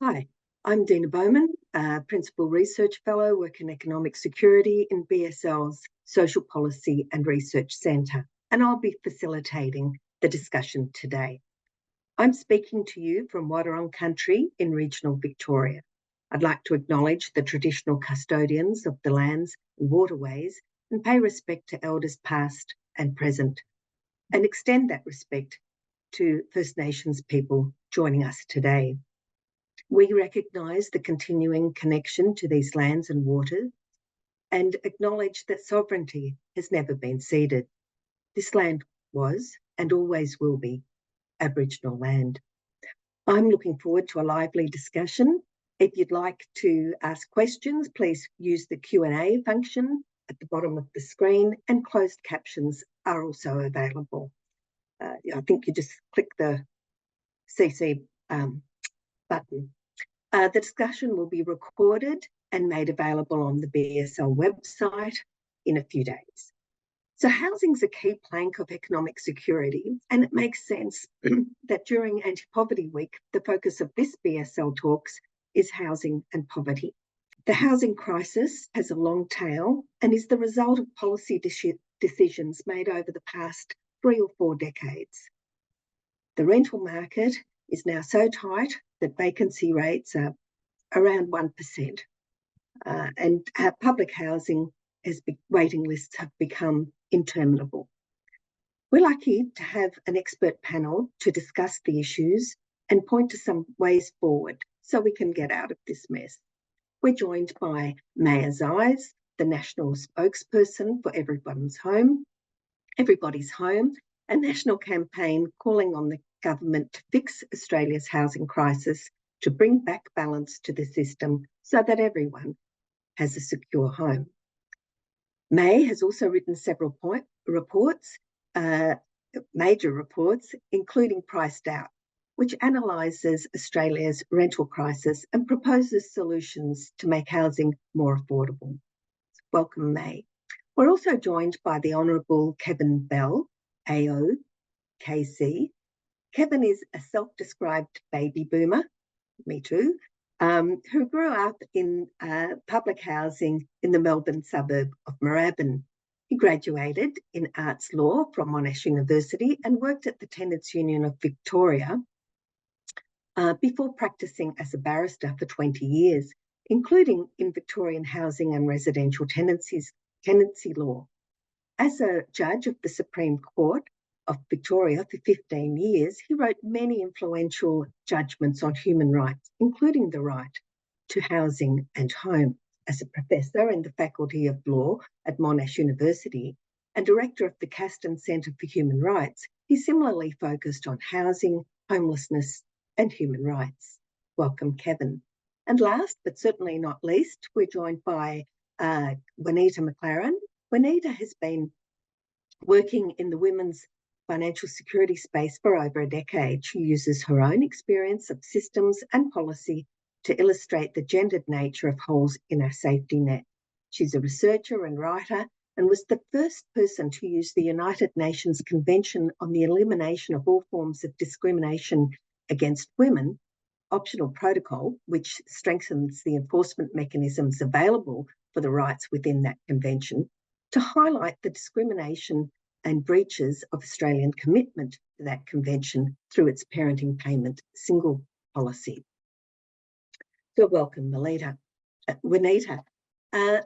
Hi, I'm Dina Bowman, Principal Research Fellow working Economic Security in BSL's Social Policy and Research Centre, and I'll be facilitating the discussion today. I'm speaking to you from Wadawurrung country in regional Victoria. I'd like to acknowledge the traditional custodians of the lands and waterways and pay respect to elders past and present, and extend that respect to First Nations people joining us today. We recognise the continuing connection to these lands and waters and acknowledge that sovereignty has never been ceded. This land was and always will be Aboriginal land. I'm looking forward to a lively discussion. If you'd like to ask questions, please use the Q&A function at the bottom of the screen, and closed captions are also available. I think you just click the CC button. The discussion will be recorded and made available on the BSL website in a few days. So housing is a key plank of economic security, and it makes sense that during Anti-Poverty Week, the focus of this BSL Talks is housing and poverty. The housing crisis has a long tail and is the result of policy decisions made over the past 3 or 4 decades. The rental market is now so tight that vacancy rates are around 1%, and public housing waiting lists have become interminable. We're lucky to have an expert panel to discuss the issues and point to some ways forward so we can get out of this mess. We're joined by Maiy Azize, the national spokesperson for Everybody's Home, a national campaign calling on the government to fix Australia's housing crisis, to bring back balance to the system so that everyone has a secure home. Maiy has also written several major reports, including Priced Out, which analyses Australia's rental crisis and proposes solutions to make housing more affordable. Welcome, Maiy. We're also joined by the Honourable Kevin Bell, AO, KC. Kevin is a self-described baby boomer, me too, who grew up in public housing in the Melbourne suburb of Moorabbin. He graduated in arts law from Monash University and worked at the Tenants Union of Victoria before practising as a barrister for 20 years, including in Victorian housing and residential tenancy law. As a judge of the Supreme Court of Victoria for 15 years, he wrote many influential judgments on human rights, including the right to housing and home. As a professor in the Faculty of Law at Monash University and director of the Caston Centre for Human Rights, he similarly focused on housing, homelessness and human rights. Welcome, Kevin. And last, but certainly not least, we're joined by Juanita McLaren. Juanita has been working in the women's financial security space for over a decade. She uses her own experience of systems and policy to illustrate the gendered nature of holes in our safety net. She's a researcher and writer and was the first person to use the United Nations Convention on the Elimination of All Forms of Discrimination Against Women, optional protocol, which strengthens the enforcement mechanisms available for the rights within that convention, to highlight the discrimination and breaches of Australian commitment to that convention through its parenting payment single policy. So welcome, Juanita. I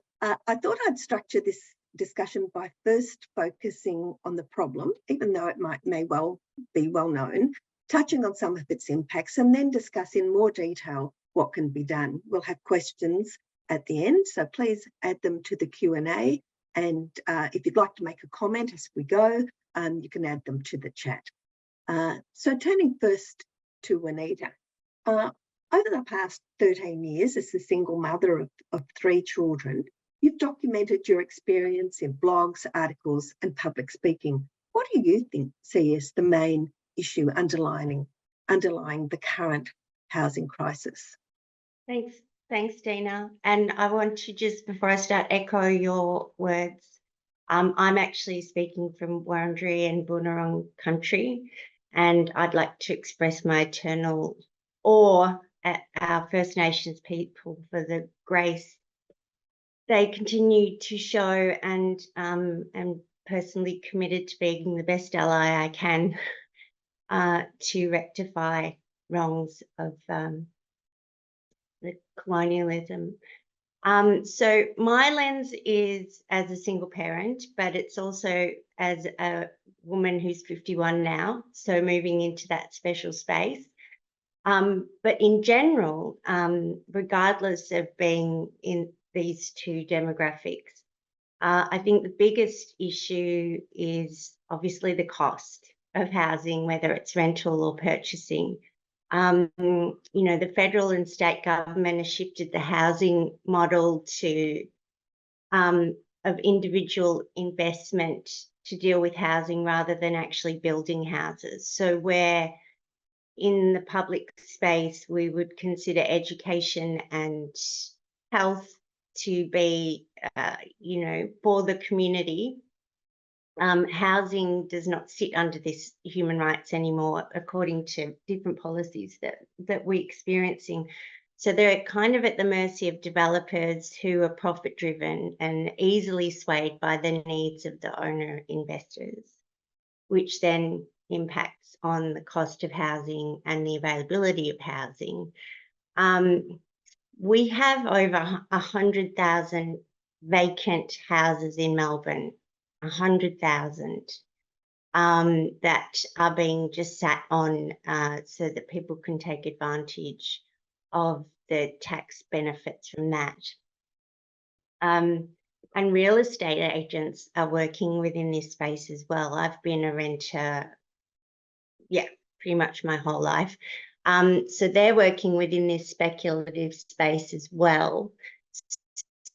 thought I'd structure this discussion by first focusing on the problem, even though it may well be well known, touching on some of its impacts, and then discuss in more detail what can be done. We'll have questions at the end, so please add them to the Q&A. And if you'd like to make a comment as we go, you can add them to the chat. So turning first to Juanita. Over the past 13 years as the single mother of 3 children, you've documented your experience in blogs, articles and public speaking. What do you see as the main issue underlying the current housing crisis? Thanks, Dina. And I want to just, before I start, echo your words. I'm actually speaking from Wurundjeri and Boonwurrung country, and I'd like to express my eternal awe our First Nations people for the grace they continue to show, and personally committed to being the best ally I can to rectify wrongs of the colonialism. So my lens is as a single parent, but it's also as a woman who's 51 now, so moving into that special space. But in general, regardless of being in these two demographics, I think the biggest issue is obviously the cost of housing, whether it's rental or purchasing. You know, the federal and state government has shifted the housing model to of individual investment to deal with housing rather than actually building houses. So where in the public space we would consider education and health to be, you know, for the community, housing does not sit under this human rights anymore, according to different policies that we're experiencing. So they're kind of at the mercy of developers who are profit driven and easily swayed by the needs of the owner investors, which then impacts on the cost of housing and the availability of housing. We have over 100,000 vacant houses in Melbourne, 100,000 that are being just sat on so that people can take advantage of the tax benefits from that. And real estate agents are working within this space as well. I've been a renter, yeah, pretty much my whole life. So they're working within this speculative space as well.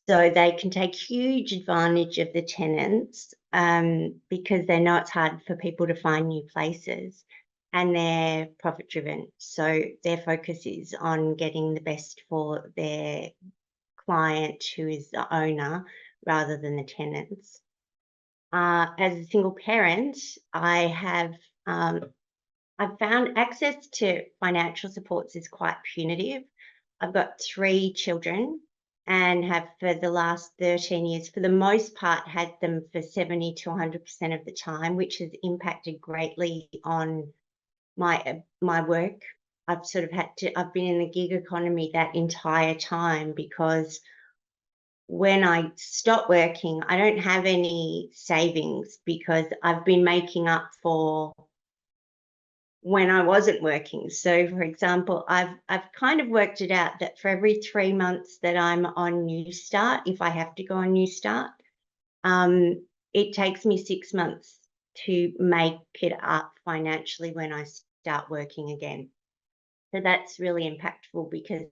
So they can take huge advantage of the tenants because they know it's hard for people to find new places, and they're profit driven. So their focus is on getting the best for their client, who is the owner, rather than the tenants. As a single parent, I've found access to financial supports is quite punitive. I've got 3 children and have for the last 13 years, for the most part, had them for 70 to 100% of the time, which has impacted greatly on my work. I've been in the gig economy that entire time, because when I stop working, I don't have any savings because I've been making up for when I wasn't working. So for example, I've kind of worked it out that for every 3 months that I'm on New Start, if I have to go on New Start, it takes me 6 months to make it up financially when I start working again. So that's really impactful, because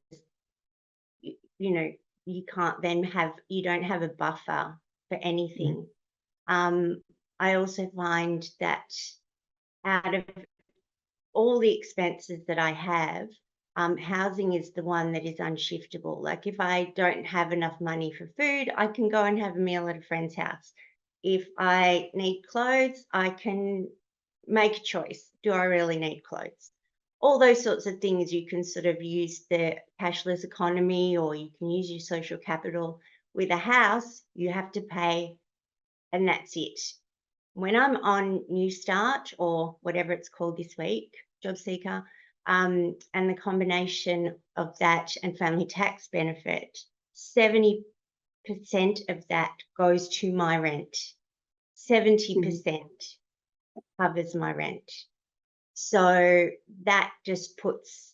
you know, you can't then you don't have a buffer for anything. I also find that out of all the expenses that I have, housing is the one that is unshiftable. Like if I don't have enough money for food, I can go and have a meal at a friend's house. If I need clothes, I can make a choice. Do I really need clothes? All those sorts of things, you can sort of use the cashless economy, or you can use your social capital. With a house, you have to pay, and that's it. When I'm on New Start, or whatever it's called this week, Job Seeker, and the combination of that and family tax benefit, 70% of that goes to my rent. 70% covers my rent. So that just puts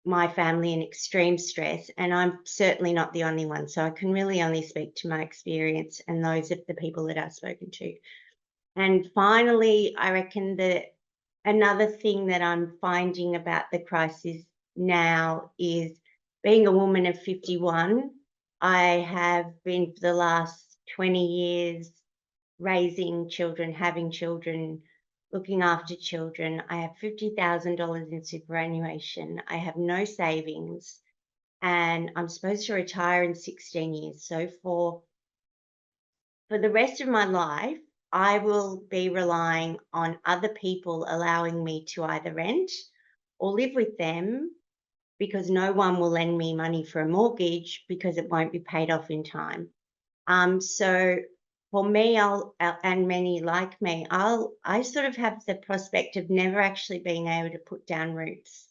my family in extreme stress, and I'm certainly not the only one. So I can really only speak to my experience and those of the people that I've spoken to. And finally, I reckon that another thing that I'm finding about the crisis now is, being a woman of 51, I have been for the last 20 years raising children, having children, looking after children. I have $50,000 in superannuation. I have no savings, and I'm supposed to retire in 16 years. So for the rest of my life, I will be relying on other people allowing me to either rent or live with them, because no one will lend me money for a mortgage because it won't be paid off in time. So for me, and many like me, I sort of have the prospect of never actually being able to put down roots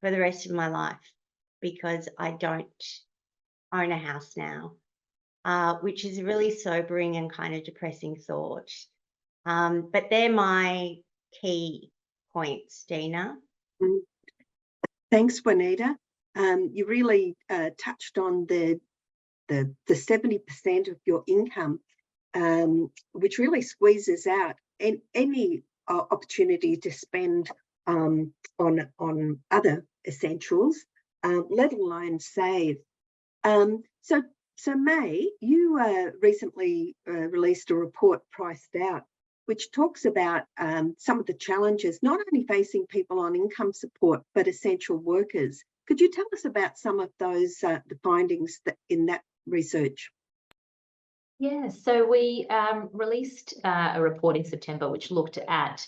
for the rest of my life because I don't own a house now, which is a really sobering and kind of depressing thought. But they're my key points, Dina. Thanks, Juanita. You really touched on the 70% of your income, which really squeezes out any opportunity to spend on other essentials, let alone save. So Maiy, you recently released a report, Priced Out, which talks about some of the challenges not only facing people on income support, but essential workers. Could you tell us about some of those the findings in that research? Yeah, so we released a report in September which looked at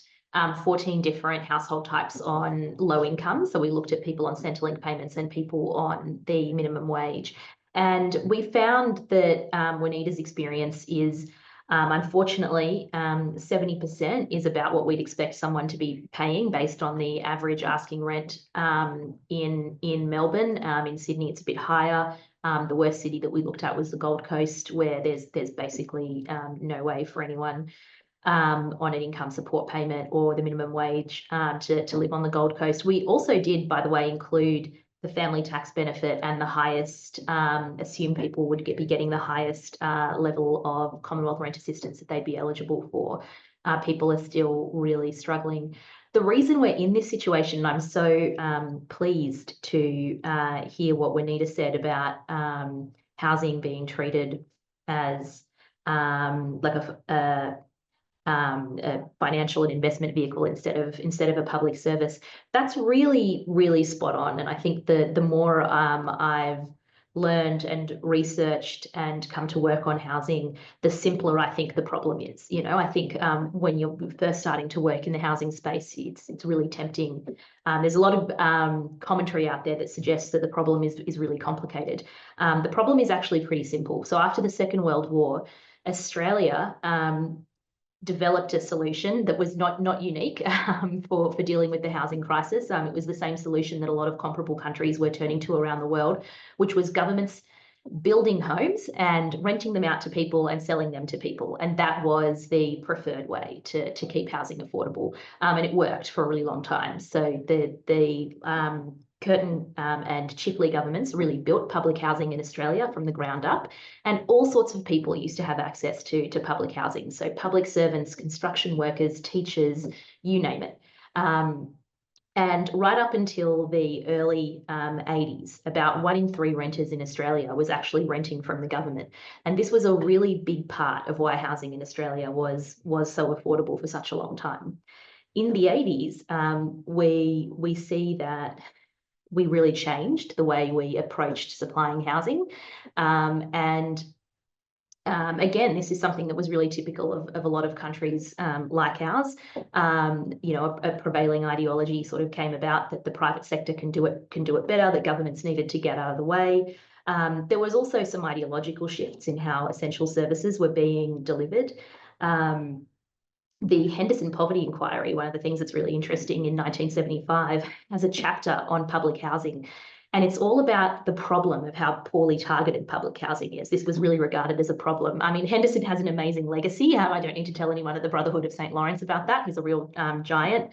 14 different household types on low income. So we looked at people on Centrelink payments and people on the minimum wage. And we found that Juanita's experience is, unfortunately, 70% is about what we'd expect someone to be paying based on the average asking rent in Melbourne. In Sydney, it's a bit higher. The worst city that we looked at was the Gold Coast, where there's basically no way for anyone on an income support payment or the minimum wage to live on the Gold Coast. We also did, by the way, include the family tax benefit and the highest, assume people would be getting the highest level of Commonwealth rent assistance that they'd be eligible for. People are still really struggling. The reason we're in this situation, and I'm so pleased to hear what Juanita said about housing being treated as like a financial and investment vehicle instead of a public service. That's really, really spot on. And I think the more I've learned and researched and come to work on housing, the simpler I think the problem is. You know, I think when you're first starting to work in the housing space, it's really tempting. There's a lot of commentary out there that suggests that the problem is really complicated. The problem is actually pretty simple. So after the Second World War, Australia developed a solution that was not unique for dealing with the housing crisis. It was the same solution that a lot of comparable countries were turning to around the world, which was governments building homes and renting them out to people and selling them to people. And that was the preferred way to keep housing affordable. And it worked for a really long time. So the Curtin and Chipley governments really built public housing in Australia from the ground up, and all sorts of people used to have access to public housing. So public servants, construction workers, teachers, you name it. And right up until the early 80s, about 1 in 3 renters in Australia was actually renting from the government. And this was a really big part of why housing in Australia was so affordable for such a long time. In the 80s, we see that we really changed the way we approached supplying housing. Again, this is something that was really typical of a lot of countries like ours. You know, a prevailing ideology sort of came about that the private sector can do it better, that governments needed to get out of the way. There was also some ideological shifts in how essential services were being delivered. The Henderson Poverty Inquiry, one of the things that's really interesting in 1975, has a chapter on public housing. And it's all about the problem of how poorly targeted public housing is. This was really regarded as a problem. I mean, Henderson has an amazing legacy. I don't need to tell anyone at the Brotherhood of St. Laurence about that. He's a real giant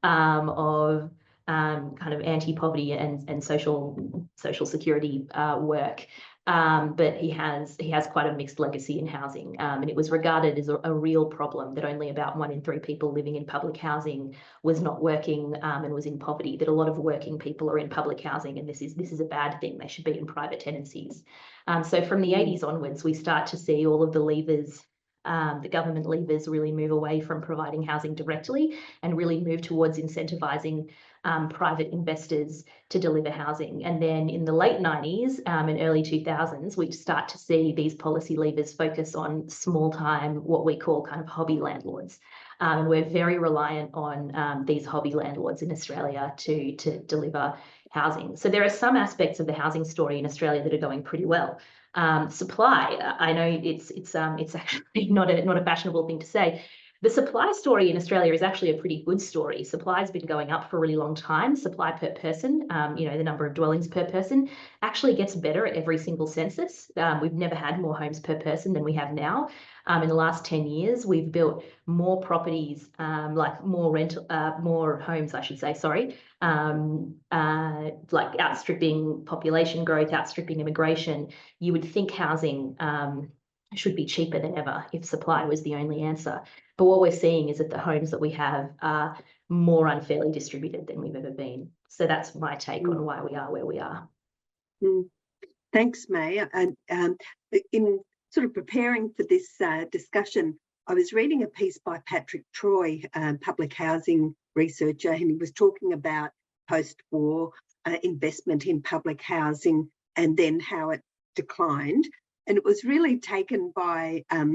of kind of anti-poverty and social security work. But he has quite a mixed legacy in housing, and it was regarded as a real problem that only about 1 in 3 people living in public housing was not working and was in poverty. That a lot of working people are in public housing, and this is a bad thing. They should be in private tenancies. So from the 80s onwards, we start to see all of the levers. The government levers really move away from providing housing directly and really move towards incentivising private investors to deliver housing. And then in the late 90s and early 2000s, we start to see these policy levers focus on small time, what we call kind of hobby landlords. We're very reliant on these hobby landlords in Australia to deliver housing. So there are some aspects of the housing story in Australia that are going pretty well. Supply, I know it's actually not a fashionable thing to say. The supply story in Australia is actually a pretty good story. Supply has been going up for a really long time. Supply per person, the number of dwellings per person, actually gets better at every single census. We've never had more homes per person than we have now. In the last 10 years, we've built more properties, more homes, I should say, sorry, like outstripping population growth, outstripping immigration. You would think housing should be cheaper than ever if supply was the only answer. But what we're seeing is that the homes that we have are more unfairly distributed than we've ever been. So that's my take on why we are where we are. Thanks, Maiy. And in sort of preparing for this discussion, I was reading a piece by Patrick Troy, public housing researcher, and he was talking about post-war investment in public housing and then how it declined. And it was really taken by a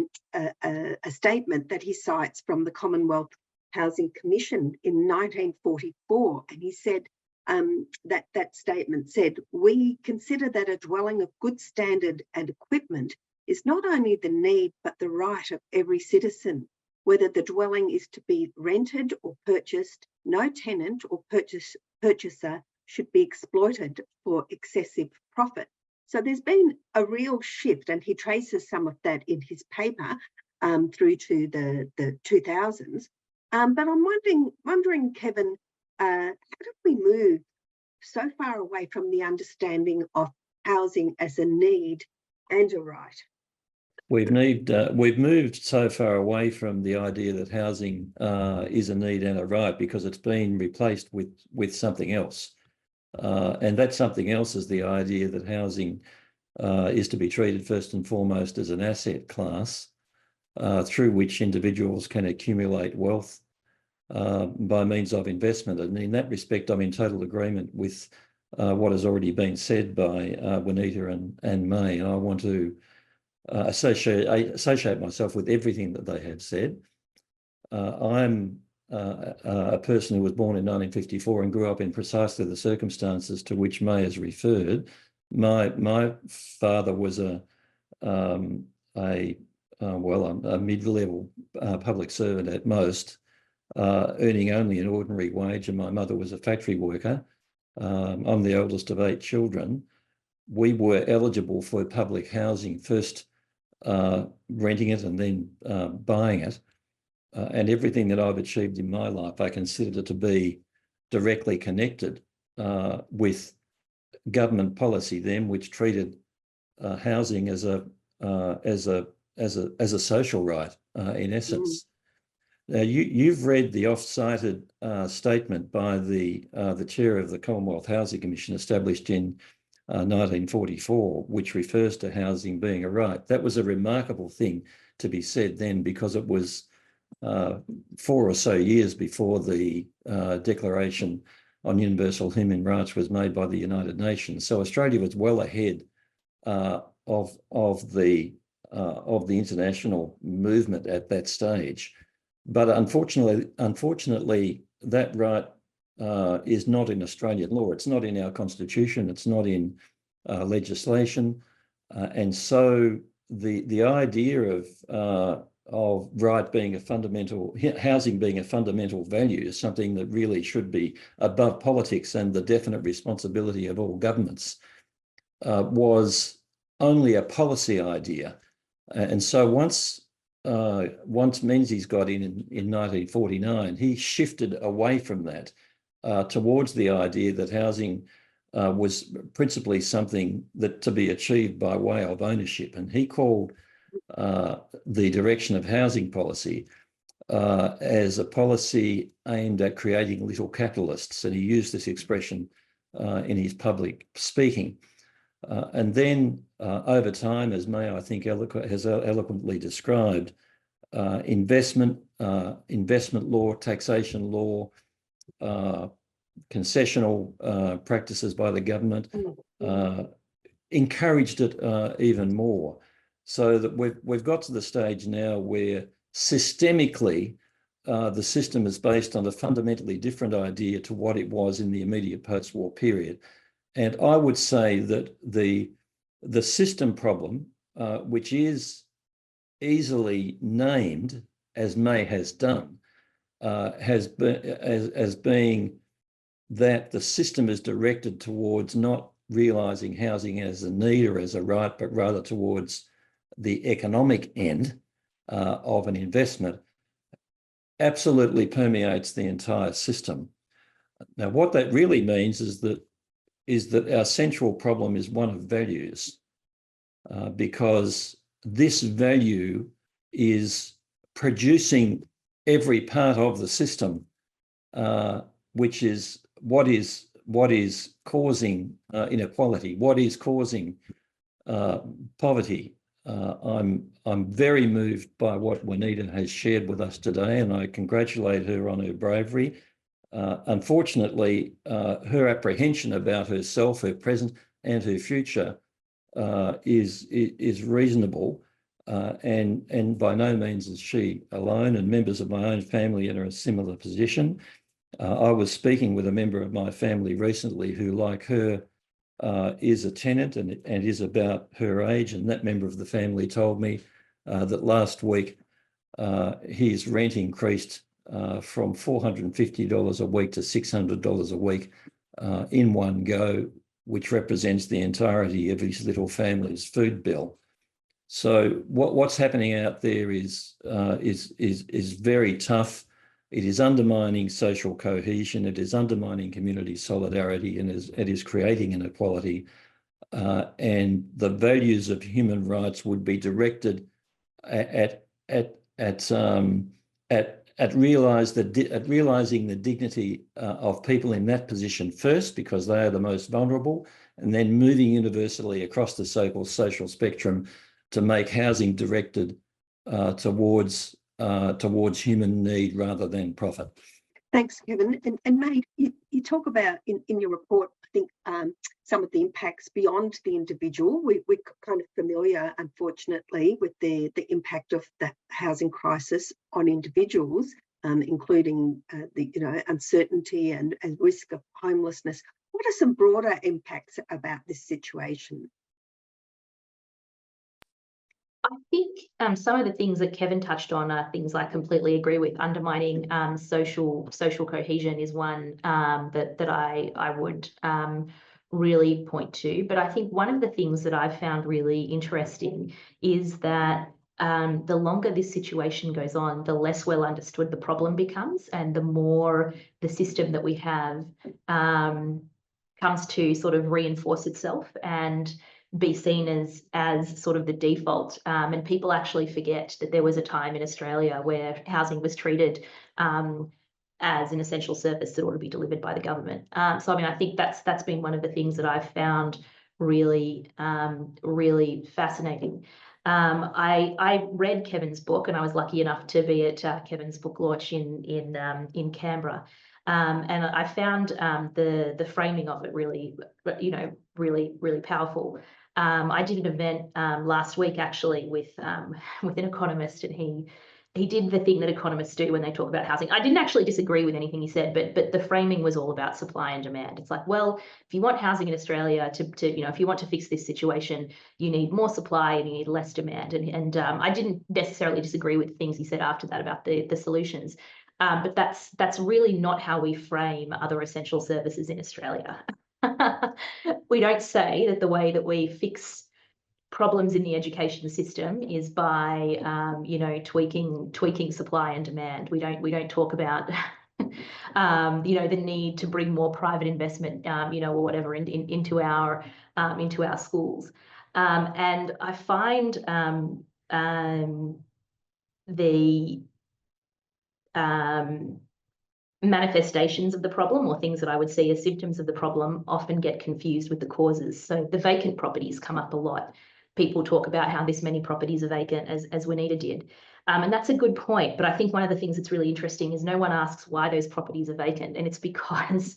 statement that he cites from the Commonwealth Housing Commission in 1944. And he said, that statement said, "We consider that a dwelling of good standard and equipment is not only the need, but the right of every citizen. Whether the dwelling is to be rented or purchased, no tenant or purchaser should be exploited for excessive profit." So there's been a real shift, and he traces some of that in his paper through to the 2000s. But I'm wondering, Kevin, how did we move so far away from the understanding of housing as a need and a right? We've moved so far away from the idea that housing is a need and a right because it's been replaced with something else. And that something else is the idea that housing is to be treated first and foremost as an asset class through which individuals can accumulate wealth by means of investment. And in that respect, I'm in total agreement with what has already been said by Juanita and Maiy. And I want to associate myself with everything that they have said. I'm a person who was born in 1954 and grew up in precisely the circumstances to which Maiy has referred. My father was a mid-level public servant at most, earning only an ordinary wage, and my mother was a factory worker. I'm the oldest of 8 children. We were eligible for public housing, first renting it and then buying it. And everything that I've achieved in my life, I consider to be directly connected with government policy then, which treated housing as a social right, in essence. Now, you've read the oft-cited statement by the chair of the Commonwealth Housing Commission, established in 1944, which refers to housing being a right. That was a remarkable thing to be said then, because it was 4 or so years before the Declaration on Universal Human Rights was made by the United Nations. So Australia was well ahead of the international movement at that stage. But unfortunately, that right is not in Australian law. It's not in our constitution. It's not in legislation, and so the idea of right being a fundamental, housing being a fundamental value, is something that really should be above politics and the definite responsibility of all governments, was only a policy idea. And so once Menzies got in 1949, he shifted away from that towards the idea that housing was principally something that to be achieved by way of ownership. And he called the direction of housing policy as a policy aimed at creating little capitalists. And he used this expression in his public speaking. And then over time, as Maiy, I think, has eloquently described, investment law, taxation law, concessional practices by the government encouraged it even more. So that we've got to the stage now where systemically the system is based on a fundamentally different idea to what it was in the immediate post-war period. And I would say that the system problem, which is easily named, as Maiy has done, has been as being that the system is directed towards not realising housing as a need or as a right, but rather towards the economic end of an investment, absolutely permeates the entire system. Now, what that really means is that our central problem is one of values, because this value is producing every part of the system, which is what is causing inequality, what is causing poverty. I'm very moved by what Juanita has shared with us today, and I congratulate her on her bravery. Unfortunately, her apprehension about herself, her present and her future is reasonable, and by no means is she alone, and members of my own family are in a similar position. I was speaking with a member of my family recently who, like her, is a tenant and is about her age, and that member of the family told me that last week his rent increased from $450 a week to $600 a week in one go, which represents the entirety of his little family's food bill. So what's happening out there is very tough. It is undermining social cohesion. It is undermining community solidarity, and it is creating inequality. And the values of human rights would be directed at realising the dignity of people in that position first, because they are the most vulnerable, and then moving universally across the so-called social spectrum to make housing directed towards human need rather than profit. Thanks, Kevin. And Maiy, you talk about in your report, I think, some of the impacts beyond the individual. We're kind of familiar, unfortunately, with the impact of the housing crisis on individuals, including the uncertainty and risk of homelessness. What are some broader impacts about this situation? I think some of the things that Kevin touched on are things I completely agree with. Undermining social cohesion is one that I would really point to. But I think one of the things that I've found really interesting is that the longer this situation goes on, the less well understood the problem becomes, and the more the system that we have comes to sort of reinforce itself and be seen as sort of the default, and people actually forget that there was a time in Australia where housing was treated as an essential service that ought to be delivered by the government. So I mean, I think that's been one of the things that I've found really really fascinating. I read Kevin's book, and I was lucky enough to be at Kevin's book launch in Canberra. And I found the framing of it really, really powerful. I did an event last week actually with an economist, and he did the thing that economists do when they talk about housing. I didn't actually disagree with anything he said, but the framing was all about supply and demand. It's like, well, if you want housing in Australia to if you want to fix this situation, you need more supply and you need less demand. And I didn't necessarily disagree with the things he said after that about the solutions. But that's really not how we frame other essential services in Australia. We don't say that the way that we fix problems in the education system is by tweaking supply and demand. We don't talk about the need to bring more private investment or whatever into our schools. And I find the manifestations of the problem, or things that I would see as symptoms of the problem, often get confused with the causes. So the vacant properties come up a lot. People talk about how this many properties are vacant, as Juanita did. And that's a good point. But I think one of the things that's really interesting is no one asks why those properties are vacant. And it's because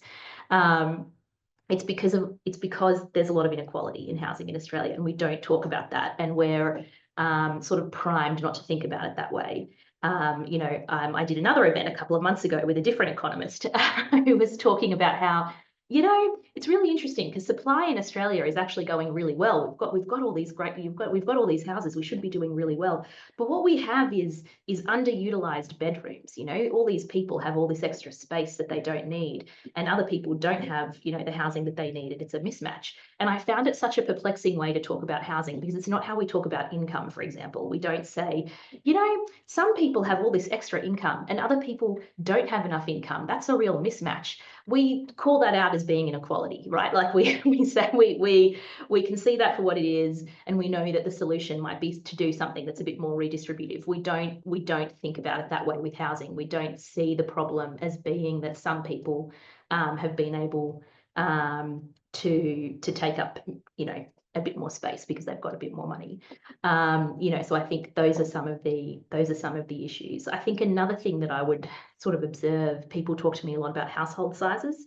there's a lot of inequality in housing in Australia, and we don't talk about that. And we're sort of primed not to think about it that way. I did another event a couple of months ago with a different economist who was talking about how, it's really interesting because supply in Australia is actually going really well. We've got all these we've got all these houses. We should be doing really well. But what we have is underutilized bedrooms. All these people have all this extra space that they don't need, and other people don't have, the housing that they need, and it's a mismatch. And I found it such a perplexing way to talk about housing because it's not how we talk about income, for example. We don't say, some people have all this extra income and other people don't have enough income. That's a real mismatch. We call that out as being inequality, right? Like we say we can see that for what it is, and we know that the solution might be to do something that's a bit more redistributive. We don't think about it that way with housing. We don't see the problem as being that some people have been able to take up, a bit more space because they've got a bit more money. So I think those are some of the issues. I think another thing that I would sort of observe, people talk to me a lot about household sizes.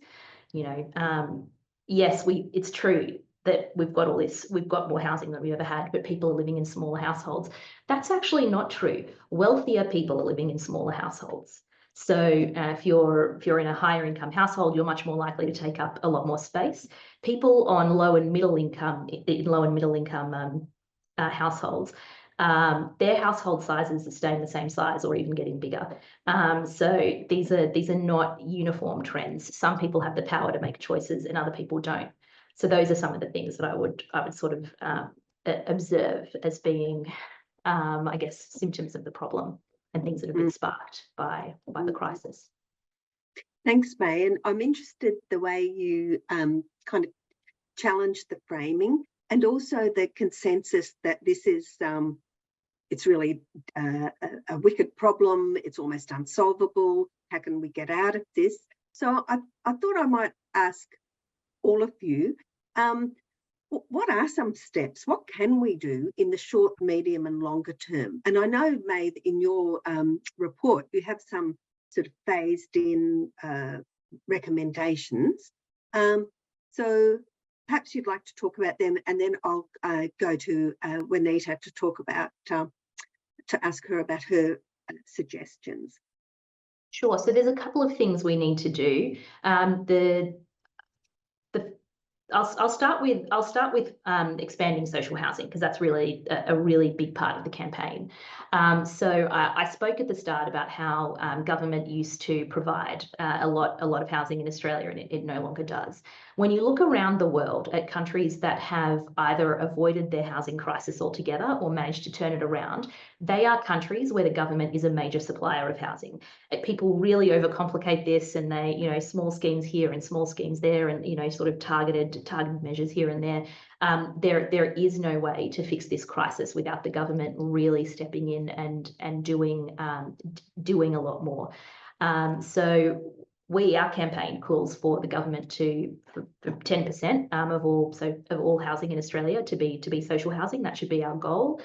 Yes, it's true that we've got more housing than we ever had, but people are living in smaller households. That's actually not true. Wealthier people are living in smaller households. So if you're in a higher income household, you're much more likely to take up a lot more space. People on low and middle income households, their household sizes are staying the same size or even getting bigger. So these are not uniform trends. Some people have the power to make choices and other people don't. So those are some of the things that I would sort of observe as being, I guess, symptoms of the problem and things that have been sparked by the crisis. Thanks, Maiy. And I'm interested the way you kind of challenge the framing and also the consensus that this is it's really a wicked problem. It's almost unsolvable. How can we get out of this? So I thought I might ask all of you, what are some steps? What can we do in the short, medium and longer term? And I know, Maiy, in your report, you have some sort of phased in recommendations. So perhaps you'd like to talk about them, and then I'll go to Juanita to talk about, to ask her about her suggestions. Sure. So there's a couple of things we need to do. I'll start with expanding social housing because that's really a really big part of the campaign. So I spoke at the start about how government used to provide a lot of housing in Australia, and it no longer does. When you look around the world at countries that have either avoided their housing crisis altogether or managed to turn it around, they are countries where the government is a major supplier of housing. People really overcomplicate this, and they, small schemes here and small schemes there, and sort of targeted measures here and there. There is no way to fix this crisis without the government really stepping in and doing a lot more. So our campaign calls for the government for 10% of all housing in Australia to be social housing. That should be our goal.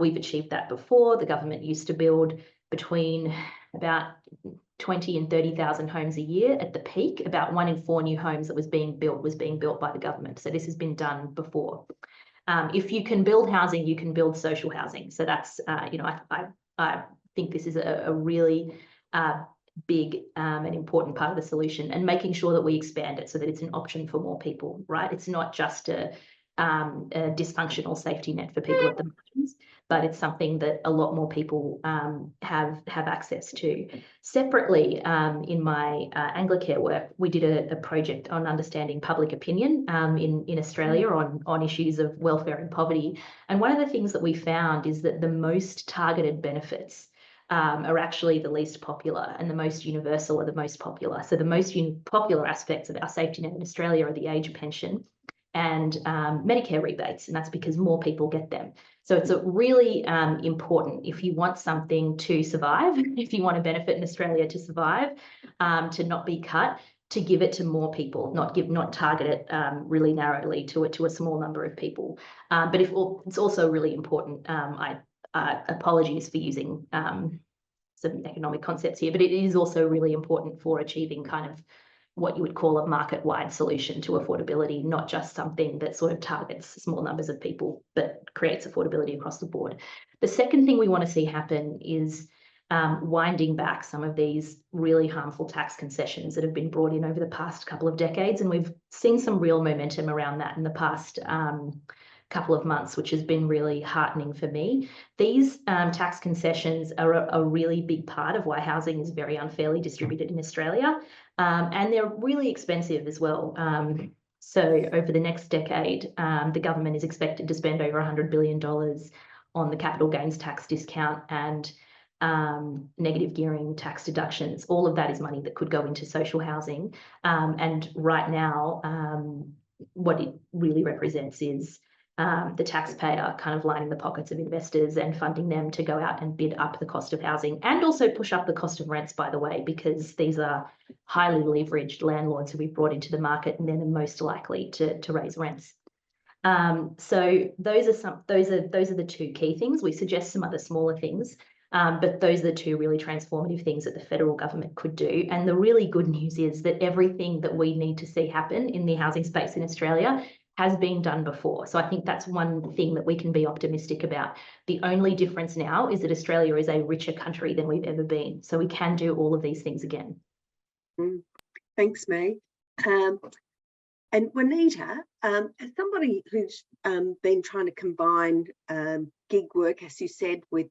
We've achieved that before. The government used to build between about 20 and 30,000 homes a year at the peak. About 1 in 4 new homes that was being built by the government. So this has been done before. If you can build housing, you can build social housing. So that's, I think this is a really big and important part of the solution, and making sure that we expand it so that it's an option for more people, right? It's not just a dysfunctional safety net for people at the margins, but it's something that a lot more people have access to. Separately, in my Anglicare work, we did a project on understanding public opinion in Australia on issues of welfare and poverty. And one of the things that we found is that the most targeted benefits are actually the least popular, and the most universal are the most popular. So the most popular aspects of our safety net in Australia are the age pension and Medicare rebates, and that's because more people get them. So it's a really important, if you want something to survive, if you want a benefit in Australia to survive, to not be cut, to give it to more people, not target it really narrowly to a small number of people. But it's also really important. Apologies for using some economic concepts here, but it is also really important for achieving kind of what you would call a market-wide solution to affordability, not just something that sort of targets small numbers of people, but creates affordability across the board. The second thing we want to see happen is winding back some of these really harmful tax concessions that have been brought in over the past couple of decades. And we've seen some real momentum around that in the past couple of months, which has been really heartening for me. These tax concessions are a really big part of why housing is very unfairly distributed in Australia. And they're really expensive as well. So over the next decade, the government is expected to spend over $100 billion on the capital gains tax discount and negative gearing tax deductions. All of that is money that could go into social housing. And right now, what it really represents is the taxpayer kind of lining the pockets of investors and funding them to go out and bid up the cost of housing, and also push up the cost of rents, by the way, because these are highly leveraged landlords who we've brought into the market, and they're the most likely to raise rents. So those are the two key things. We suggest some other smaller things, but those are the two really transformative things that the federal government could do. And the really good news is that everything that we need to see happen in the housing space in Australia has been done before. So I think that's one thing that we can be optimistic about. The only difference now is that Australia is a richer country than we've ever been. So we can do all of these things again. Thanks, Maiy. And Juanita, as somebody who's been trying to combine gig work, as you said, with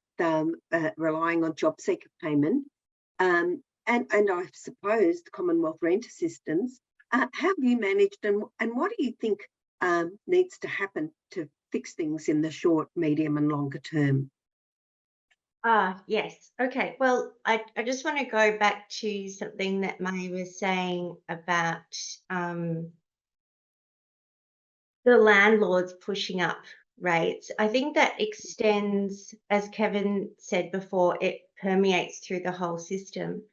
relying on job seeker payment, and I suppose the Commonwealth rent assistance, how have you managed, and what do you think needs to happen to fix things in the short, medium and longer term? Yes. Okay. Well, I just want to go back to something that Maiy was saying about the landlords pushing up rates. I think that extends, as Kevin said before, it permeates through the whole system.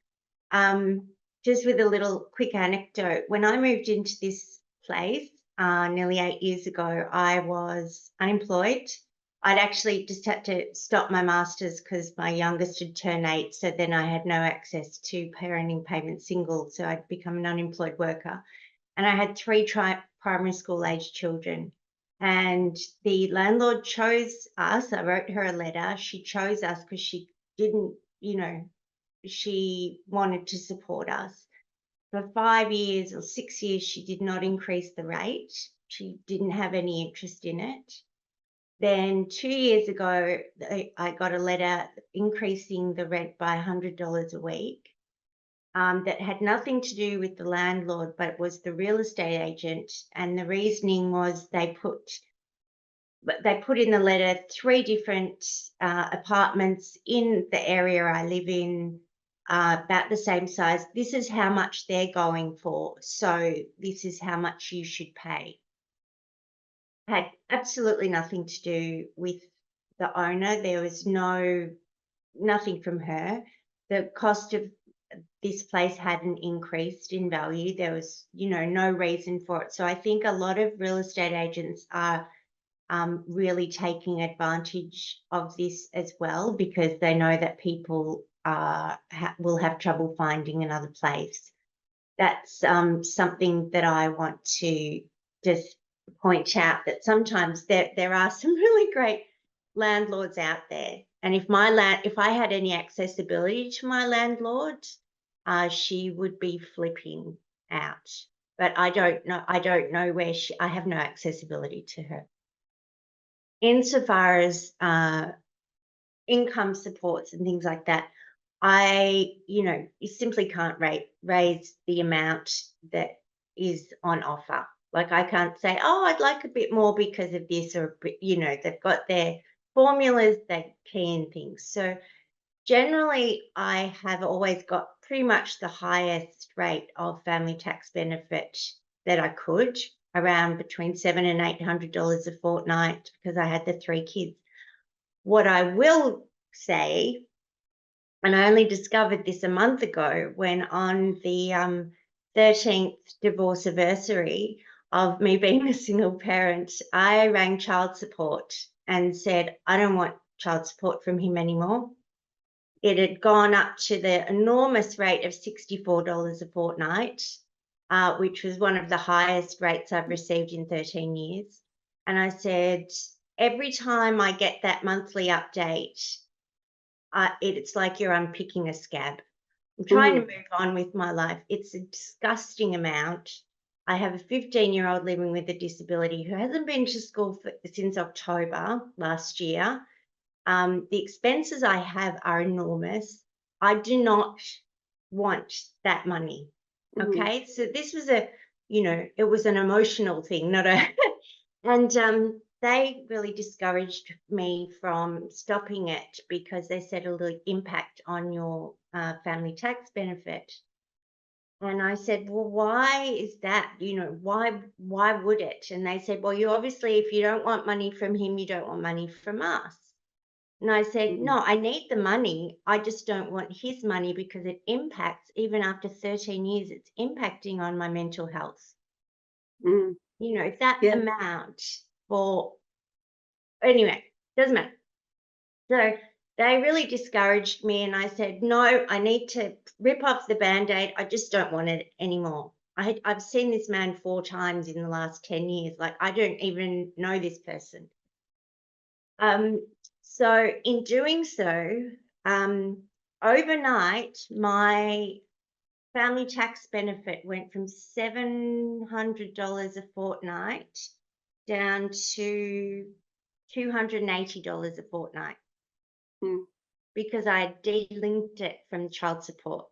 Just with a little quick anecdote, when I moved into this place nearly 8 years ago, I was unemployed. I'd actually just had to stop my master's because my youngest had turned 8, so then I had no access to parenting payment single, so I'd become an unemployed worker. And I had 3 primary school age children. And the landlord chose us. I wrote her a letter. She chose us because she didn't, she wanted to support us. For 5 years or 6 years, she did not increase the rate. She didn't have any interest in it. Then 2 years ago, I got a letter increasing the rent by $100 a week. That had nothing to do with the landlord, but it was the real estate agent. And the reasoning was they put in the letter 3 different apartments in the area I live in, about the same size. This is how much they're going for, so this is how much you should pay. Had absolutely nothing to do with the owner. There was nothing from her. The cost of this place hadn't increased in value. There was, no reason for it. So I think a lot of real estate agents are really taking advantage of this as well, because they know that people will have trouble finding another place. That's something that I want to just point out, that sometimes there are some really great landlords out there. And if I had any accessibility to my landlord, she would be flipping out. But I don't know where I have no accessibility to her. Insofar as income supports and things like that, you simply can't raise the amount that is on offer. Like, I can't say, oh, I'd like a bit more because of this, or, they've got their formulas, they key in things. So generally, I have always got pretty much the highest rate of family tax benefit that I could, around between $700 and $800 a fortnight, because I had the 3 kids. What I will say, and I only discovered this a month ago, when on the 13th divorce anniversary of me being a single parent, I rang child support and said, I don't want child support from him anymore. It had gone up to the enormous rate of $64 a fortnight, which was one of the highest rates I've received in 13 years. And I said, every time I get that monthly update, it's like you're unpicking a scab. I'm trying to move on with my life. It's a disgusting amount. I have a 15-year-old living with a disability who hasn't been to school since October last year. The expenses I have are enormous. I do not want that money. Okay, so this was it was an emotional thing, not a, and they really discouraged me from stopping it because they said it'll impact on your family tax benefit. And I said, well, why is that? Why would it? And they said, well, you obviously, if you don't want money from him, you don't want money from us. And I said, no, I need the money. I just don't want his money because it impacts, even after 13 years, it's impacting on my mental health. That amount anyway, doesn't matter. So they really discouraged me, and I said, no, I need to rip off the Band-Aid. I just don't want it anymore. I've seen this man 4 times in the last 10 years. Like, I don't even know this person. So in doing so, overnight, my family tax benefit went from $700 a fortnight down to $280 a fortnight because I delinked it from child support.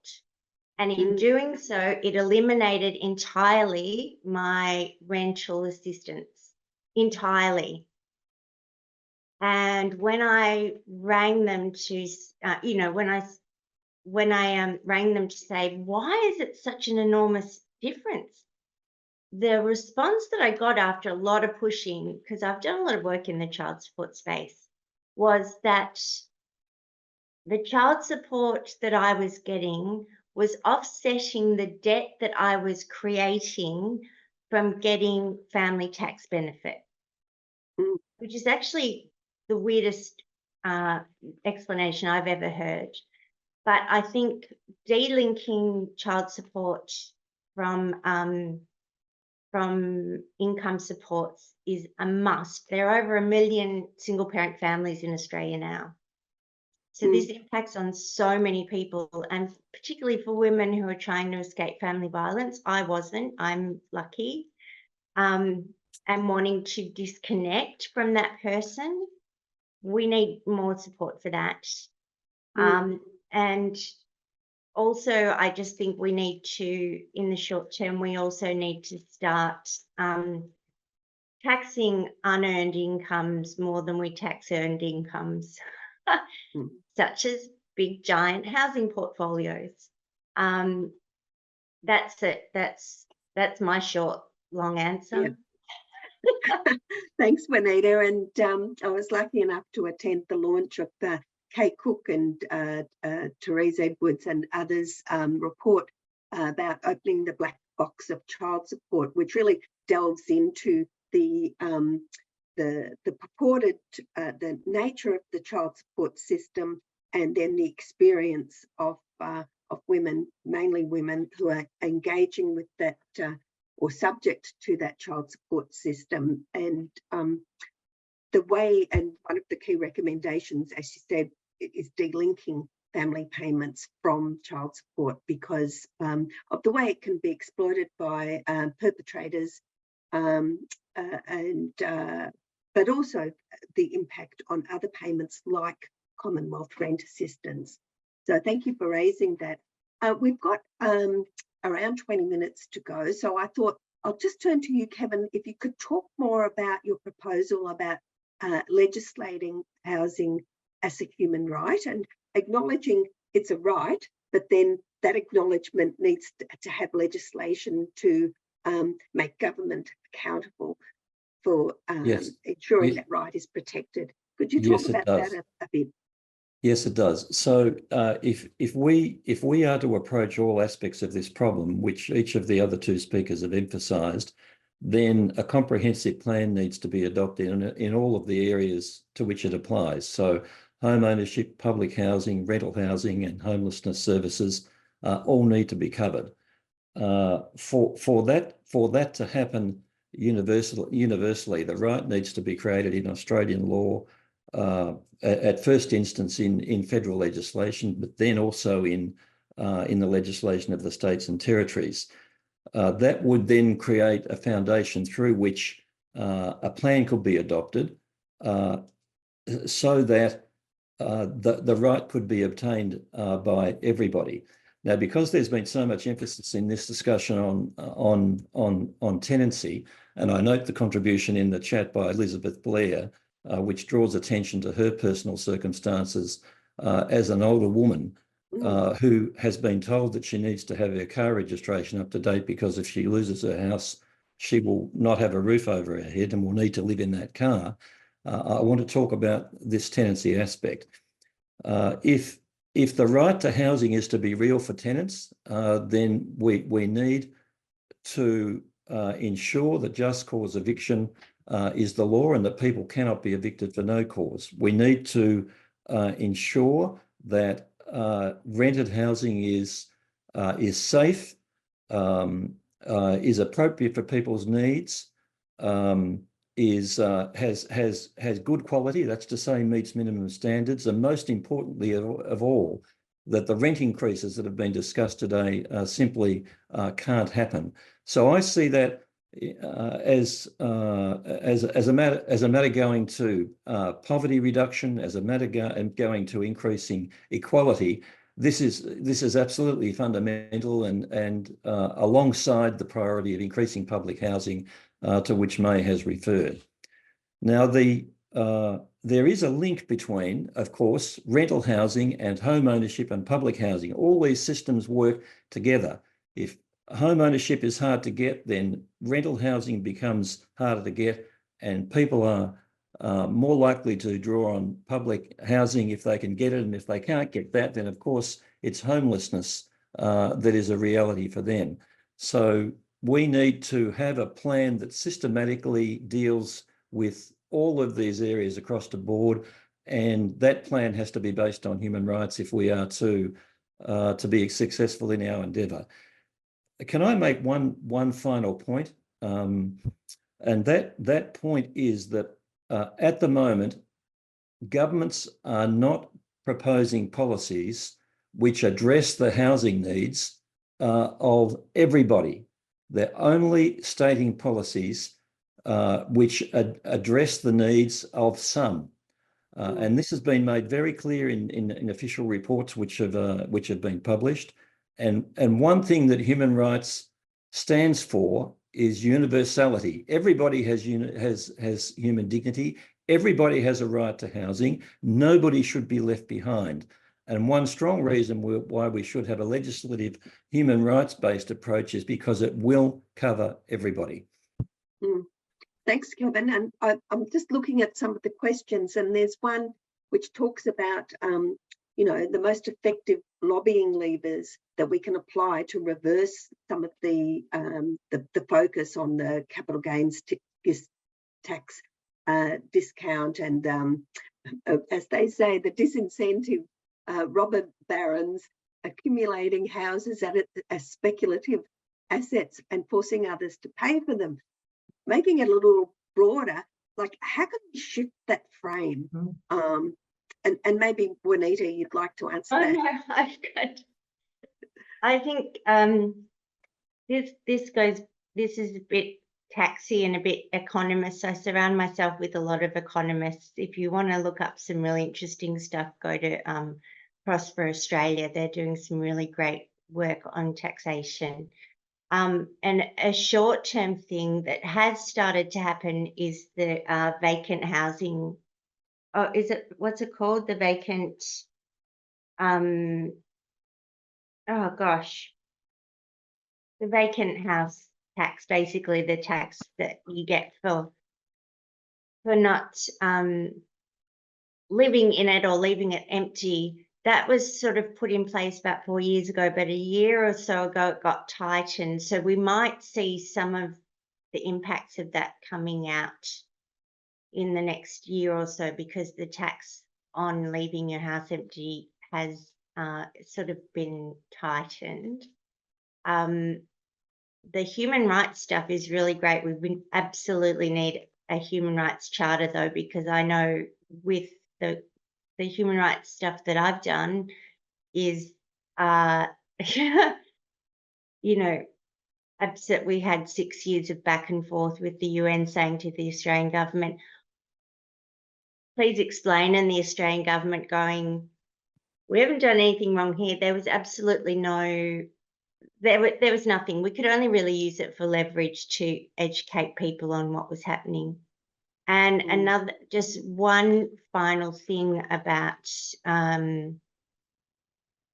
And in doing so, it eliminated entirely my rental assistance, entirely. And when I rang them to, when I rang them to say, why is it such an enormous difference? The response that I got after a lot of pushing, because I've done a lot of work in the child support space, was that the child support that I was getting was offsetting the debt that I was creating from getting family tax benefit, which is actually the weirdest explanation I've ever heard. But I think delinking child support from income supports is a must. There are over 1 million single parent families in Australia now. So this impacts on so many people, and particularly for women who are trying to escape family violence. I wasn't, I'm lucky, and wanting to disconnect from that person. We need more support for that. And also, I just think we need to, in the short term, we also need to start taxing unearned incomes more than we tax earned incomes, such as big, giant housing portfolios. That's it. That's my short, long answer. Yeah. Thanks, Juanita. And I was lucky enough to attend the launch of the Kay Cook and Therese Edwards and others report about opening the black box of child support, which really delves into the purported the nature of the child support system, and then the experience of women, mainly women, who are engaging with that or subject to that child support system. And the way, and one of the key recommendations, as you said, is delinking family payments from child support because of the way it can be exploited by perpetrators, but also the impact on other payments like Commonwealth rent assistance. So thank you for raising that. We've got around 20 minutes to go, so I thought I'll just turn to you, Kevin, if you could talk more about your proposal about legislating housing as a human right and acknowledging it's a right, but then that acknowledgement needs to have legislation to make government accountable for ensuring that right is protected. Could you talk about that a bit? Yes, it does. So if we are to approach all aspects of this problem, which each of the other 2 speakers have emphasised, then a comprehensive plan needs to be adopted in all of the areas to which it applies. So home ownership, public housing, rental housing, and homelessness services all need to be covered. For that to happen universally, the right needs to be created in Australian law at first instance in federal legislation, but then also in the legislation of the states and territories. That would then create a foundation through which a plan could be adopted so that the right could be obtained by everybody. Now, because there's been so much emphasis in this discussion on tenancy, and I note the contribution in the chat by Elizabeth Blair, which draws attention to her personal circumstances as an older woman who has been told that she needs to have her car registration up to date because if she loses her house, she will not have a roof over her head and will need to live in that car. I want to talk about this tenancy aspect. If the right to housing is to be real for tenants, then we need to ensure that just cause eviction is the law and that people cannot be evicted for no cause. We need to ensure that rented housing is safe, is appropriate for people's needs, has good quality, that's to say meets minimum standards, and most importantly of all, that the rent increases that have been discussed today simply can't happen. So I see that as a matter going to poverty reduction, as a matter going to increasing equality. This is absolutely fundamental and alongside the priority of increasing public housing to which Maiy has referred. Now, there is a link between, of course, rental housing and home ownership and public housing. All these systems work together. If home ownership is hard to get, then rental housing becomes harder to get, and people are more likely to draw on public housing if they can get it. And if they can't get that, then of course it's homelessness that is a reality for them. So we need to have a plan that systematically deals with all of these areas across the board, and that plan has to be based on human rights if we are to be successful in our endeavour. Can I make one final point? And that point is that at the moment, governments are not proposing policies which address the housing needs of everybody. They're only stating policies which address the needs of some. And this has been made very clear in official reports which have been published. And one thing that human rights stands for is universality. Everybody has human dignity. Everybody has a right to housing. Nobody should be left behind. And one strong reason why we should have a legislative human rights-based approach is because it will cover everybody. Thanks, Kevin. And I'm just looking at some of the questions, and there's one which talks about, the most effective lobbying levers that we can apply to reverse some of the focus on the capital gains tax discount and, as they say, the disincentive robber barons accumulating houses as speculative assets and forcing others to pay for them. Making it a little broader, like how can we shift that frame? And maybe Juanita, you'd like to answer that. No, I've got. I think this is a bit taxi and a bit economist. I surround myself with a lot of economists. If you want to look up some really interesting stuff, go to Prosper Australia. They're doing some really great work on taxation. And a short-term thing that has started to happen is the vacant housing. Oh, what's it called? The vacant, the vacant house tax, basically the tax that you get for not living in it or leaving it empty. That was sort of put in place about 4 years ago, but a year or so ago it got tightened. So we might see some of the impacts of that coming out in the next year or so, because the tax on leaving your house empty has sort of been tightened. The human rights stuff is really great. We absolutely need a human rights charter though, because I know with the human rights stuff that I've done is, you know, upset. We had 6 years of back and forth with the UN saying to the Australian government, please explain, and the Australian government going, we haven't done anything wrong here. There was absolutely no, there was nothing. We could only really use it for leverage to educate people on what was happening. And another, just one final thing about the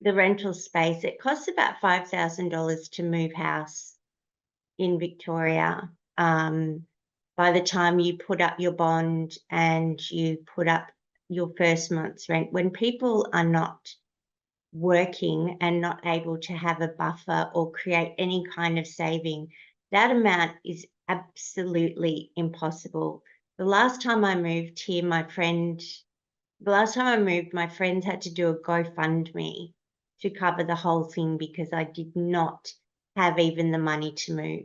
rental space. It costs about $5,000 to move house in Victoria. By the time you put up your bond and you put up your first month's rent, when people are not working and not able to have a buffer or create any kind of saving, that amount is absolutely impossible. The last time I moved here, my friends had to do a GoFundMe to cover the whole thing because I did not have even the money to move.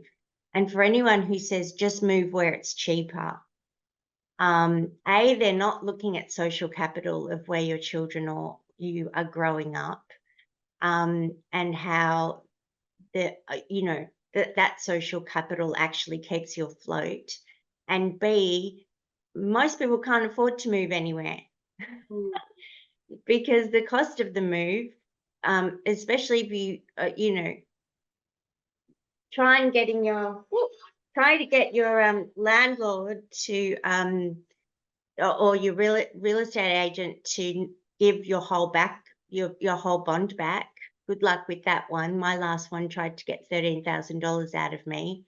And for anyone who says just move where it's cheaper, they're not looking at social capital of where your children or you are growing up, and how that social capital actually keeps you afloat. And B, most people can't afford to move anywhere because the cost of the move, especially if you try to get your landlord to or your real estate agent to give your whole bond back. Good luck with that one. My last one tried to get $13,000 out of me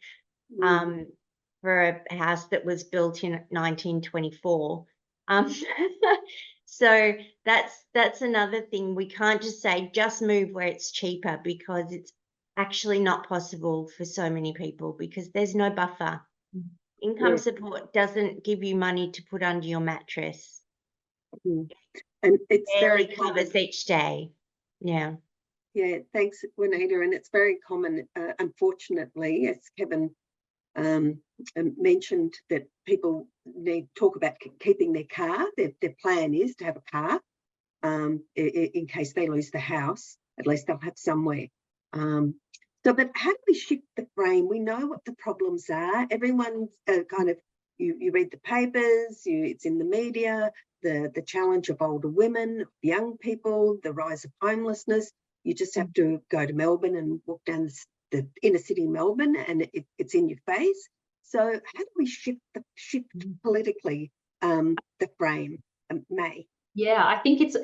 for a house that was built in 1924. So that's another thing. We can't just say just move where it's cheaper, because it's actually not possible for so many people because there's no buffer. Income support doesn't give you money to put under your mattress. And it's very covers each day. Yeah, thanks, Juanita. And it's very common, unfortunately, as Kevin mentioned, that people talk about keeping their car. Their plan is to have a car in case they lose the house. At least they'll have somewhere. But how do we shift the frame? We know what the problems are. Everyone's you read the papers, it's in the media, the challenge of older women, young people, the rise of homelessness. You just have to go to Melbourne and walk down the inner city Melbourne and it's in your face. So how do we shift politically the frame, Maiy? Yeah, I think it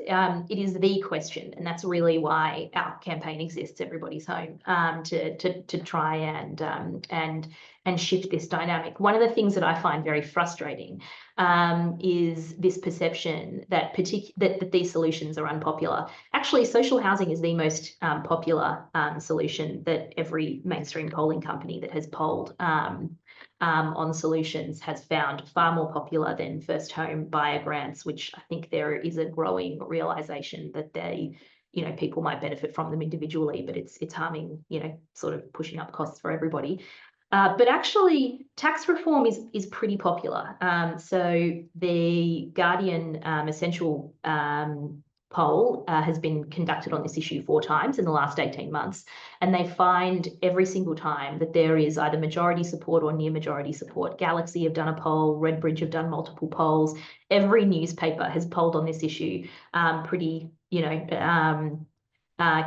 is the question, and that's really why our campaign exists, Everybody's Home, to try and shift this dynamic. One of the things that I find very frustrating is this perception that these solutions are unpopular. Actually, social housing is the most popular solution that every mainstream polling company that has polled on solutions has found far more popular than first home buyer grants, which I think there is a growing realization that people might benefit from them individually, but it's harming, sort of pushing up costs for everybody. But actually, tax reform is pretty popular. So the Guardian Essential poll has been conducted on this issue 4 times in the last 18 months, and they find every single time that there is either majority support or near majority support. Galaxy have done a poll, Redbridge have done multiple polls. Every newspaper has polled on this issue pretty,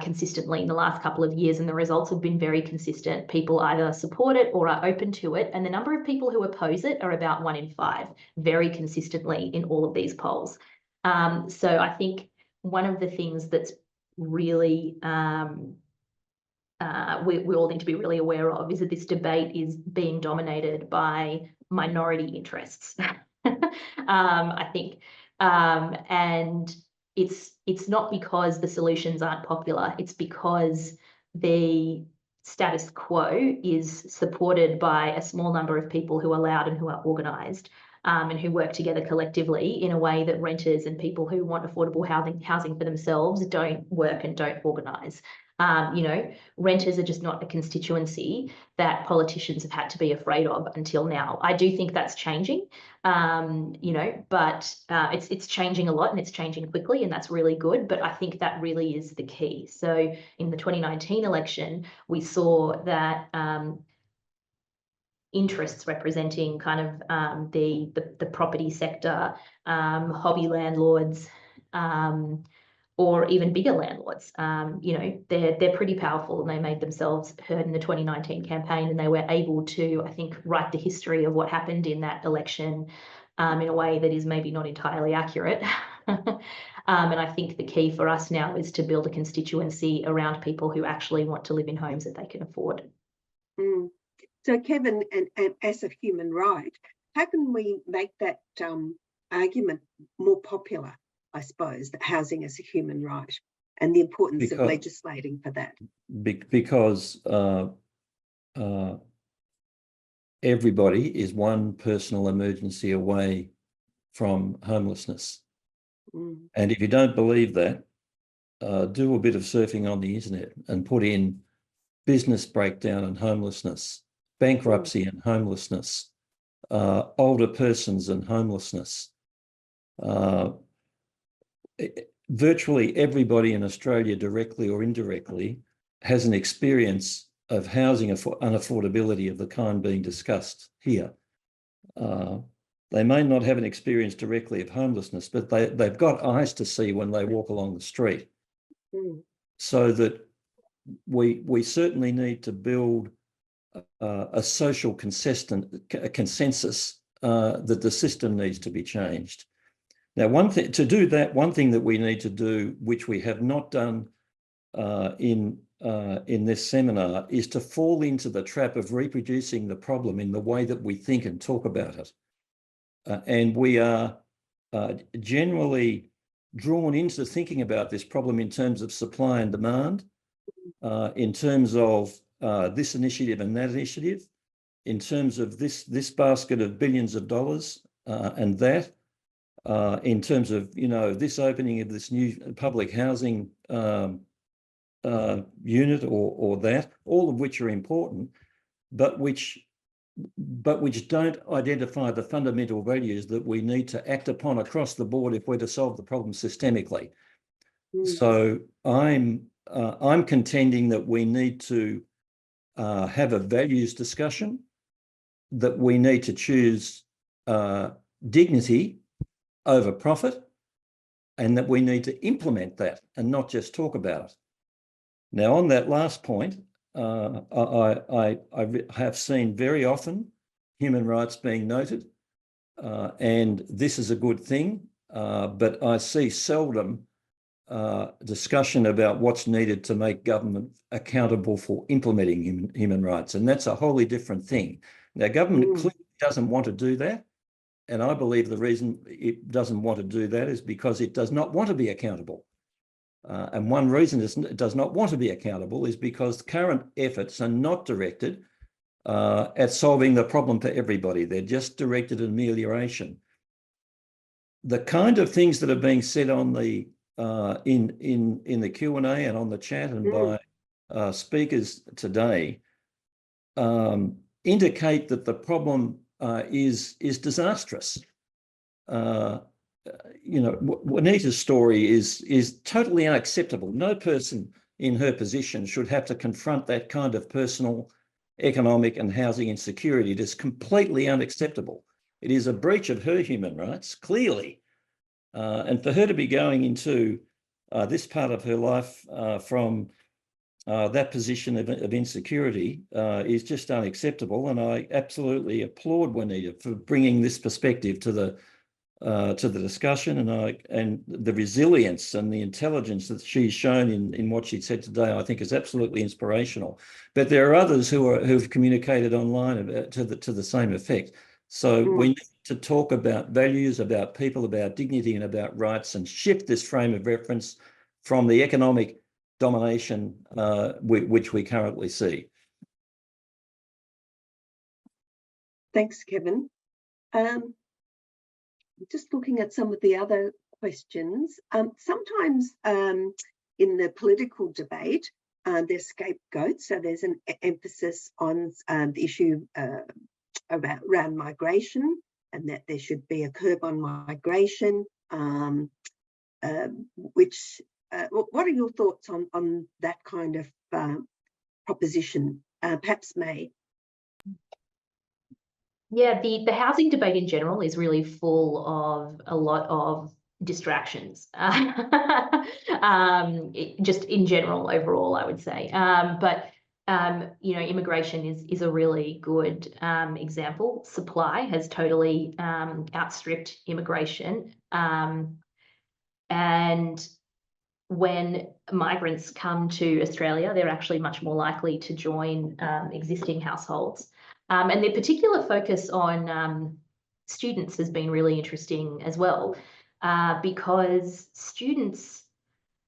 consistently in the last couple of years, and the results have been very consistent. People either support it or are open to it, and the number of people who oppose it are about 1 in 5, very consistently in all of these polls. So I think one of the things that's really we all need to be really aware of is that this debate is being dominated by minority interests. I think, and it's not because the solutions aren't popular, it's because the status quo is supported by a small number of people who are loud and who are organised. And who work together collectively in a way that renters and people who want affordable housing for themselves don't work and don't organise. You know, renters are just not a constituency that politicians have had to be afraid of until now. I do think that's changing, you know, but it's changing a lot, and it's changing quickly, and that's really good. But I think that really is the key. So in the 2019 election, we saw that interests representing kind of the property sector, hobby landlords, or even bigger landlords. You know, they're pretty powerful, and they made themselves heard in the 2019 campaign, and they were able to, I think, write the history of what happened in that election in a way that is maybe not entirely accurate. And I think the key for us now is to build a constituency around people who actually want to live in homes that they can afford. Mm. So, Kevin, and as a human right, how can we make that argument more popular, I suppose, that housing is a human right and the importance of legislating for that? Because everybody is one personal emergency away from homelessness. And if you don't believe that, do a bit of surfing on the internet and put in business breakdown and homelessness, bankruptcy and homelessness, older persons and homelessness. Virtually everybody in Australia, directly or indirectly, has an experience of housing unaffordability of the kind being discussed here. They may not have an experience directly of homelessness, but they've got eyes to see when they walk along the street. So that we certainly need to build a social consensus that the system needs to be changed. Now, one thing that we need to do, which we have not done in this seminar, is to fall into the trap of reproducing the problem in the way that we think and talk about it. And we are generally drawn into thinking about this problem in terms of supply and demand, in terms of this initiative and that initiative, in terms of this basket of billions of dollars and that, in terms of, you know, this opening of this new public housing unit or that, all of which are important, but which don't identify the fundamental values that we need to act upon across the board if we're to solve the problem systemically. So I'm contending that we need to have a values discussion, that we need to choose dignity over profit, and that we need to implement that and not just talk about it. Now, on that last point, I have seen very often human rights being noted, and this is a good thing, but I see seldom discussion about what's needed to make government accountable for implementing human rights, and that's a wholly different thing. Now, government clearly doesn't want to do that, and I believe the reason it doesn't want to do that is because it does not want to be accountable. And one reason it does not want to be accountable is because current efforts are not directed at solving the problem for everybody. They're just directed at amelioration. The kind of things that are being said on the in the Q&A and on the chat and by speakers today indicate that the problem is disastrous. You know, Juanita's story is totally unacceptable. No person in her position should have to confront that kind of personal, economic and housing insecurity. It is completely unacceptable. It is a breach of her human rights, clearly. And for her to be going into this part of her life from that position of insecurity is just unacceptable. And I absolutely applaud Juanita for bringing this perspective to the discussion, and the resilience and the intelligence that she's shown in what she said today, I think is absolutely inspirational. But there are others who've communicated online to the same effect. So we need to talk about values, about people, about dignity and about rights, and shift this frame of reference from the economic domination which we currently see. Thanks, Kevin. Just looking at some of the other questions, sometimes in the political debate, they're scapegoats. So there's an emphasis on the issue around migration, and that there should be a curb on migration. What are your thoughts on that kind of proposition? Perhaps Maiy. Yeah, the housing debate in general is really full of a lot of distractions, just in general, overall, I would say. You know, immigration is a really good example. Supply has totally outstripped immigration. And when migrants come to Australia, they're actually much more likely to join existing households. And their particular focus on students has been really interesting as well, because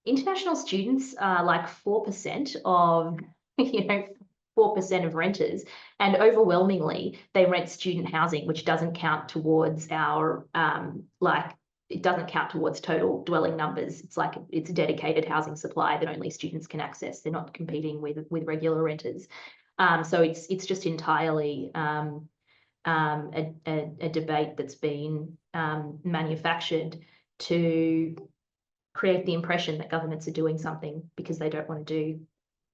international students are like 4% of, 4% of renters, and overwhelmingly they rent student housing, which doesn't count towards our it doesn't count towards total dwelling numbers. It's a dedicated housing supply that only students can access. They're not competing with regular renters. So it's just entirely a debate that's been manufactured to create the impression that governments are doing something because they don't want to do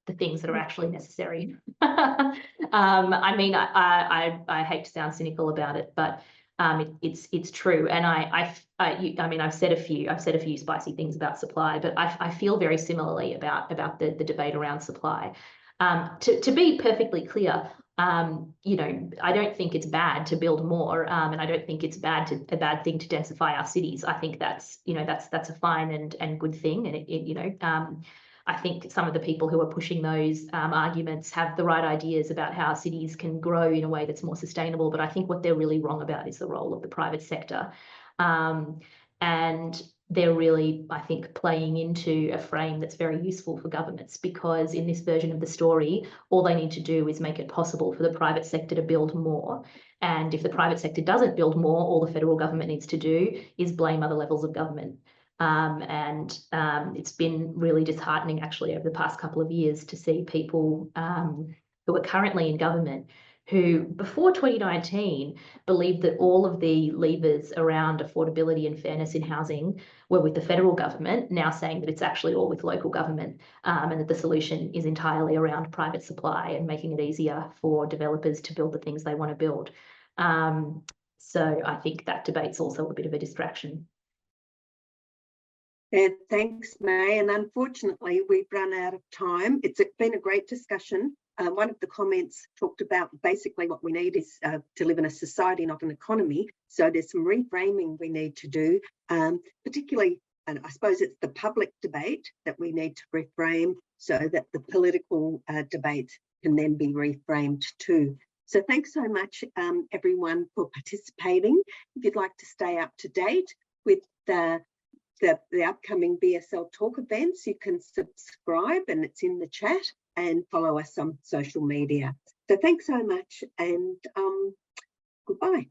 the things that are actually necessary. I mean, I hate to sound cynical about it, but it's true. And I mean, I've said a few spicy things about supply, but I feel very similarly about the debate around supply. To be perfectly clear, I don't think it's bad to build more, and I don't think it's a bad thing to densify our cities. I think that's a fine and good thing, and I think some of the people who are pushing those arguments have the right ideas about how cities can grow in a way that's more sustainable. But I think what they're really wrong about is the role of the private sector. And they're really, I think, playing into a frame that's very useful for governments, because in this version of the story, all they need to do is make it possible for the private sector to build more. And if the private sector doesn't build more, all the federal government needs to do is blame other levels of government. It's been really disheartening, actually, over the past couple of years to see people who are currently in government who, before 2019, believed that all of the levers around affordability and fairness in housing were with the federal government, now saying that it's actually all with local government, and that the solution is entirely around private supply and making it easier for developers to build the things they want to build. So I think that debate's also a bit of a distraction. Yeah, thanks, Maiy. And unfortunately, we've run out of time. It's been a great discussion. One of the comments talked about basically what we need is to live in a society, not an economy. So there's some reframing we need to do, particularly, and I suppose it's the public debate that we need to reframe so that the political debate can then be reframed too. So thanks so much, everyone, for participating. If you'd like to stay up to date with the upcoming BSL Talk events, you can subscribe, and it's in the chat, and follow us on social media. So thanks so much, and goodbye.